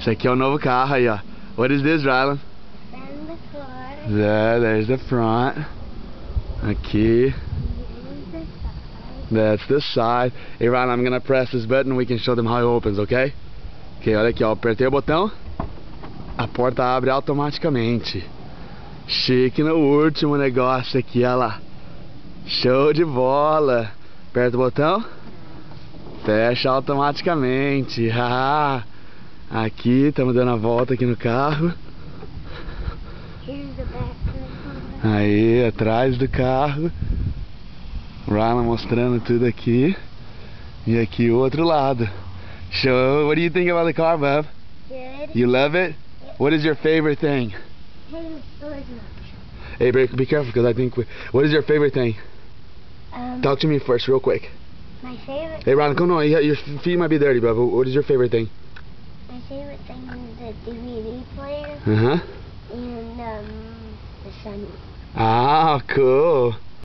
Esse aqui é o novo carro aí, ó. What is this, Rylan? And the car. Yeah, there's the front. Aqui. And the side. That's the side. Hey, Rylan, I'm gonna press this button and we can show them how it opens, okay? Ok, olha aqui, ó. Apertei o botão. A porta abre automaticamente. Chique no último negócio aqui, olha lá. Show de bola. Aperta o botão. Fecha automaticamente. Aqui, estamos dando a volta aqui no carro. Here's the back of the car. Aí, atrás do carro. Rylan mostrando tudo aqui. E aqui o outro lado. Show. What do you think about the car, Bob? Good. You love it? What is your favorite thing? Hey, the door's not. Hey, be careful because I think what is your favorite thing? Talk to me first real quick. My favorite. Hey, Rylan, come on. Your feet might be dirty, Bob. What is your favorite thing? My favorite thing is the DVD player Uh-huh. and the sunroof. Ah, cool.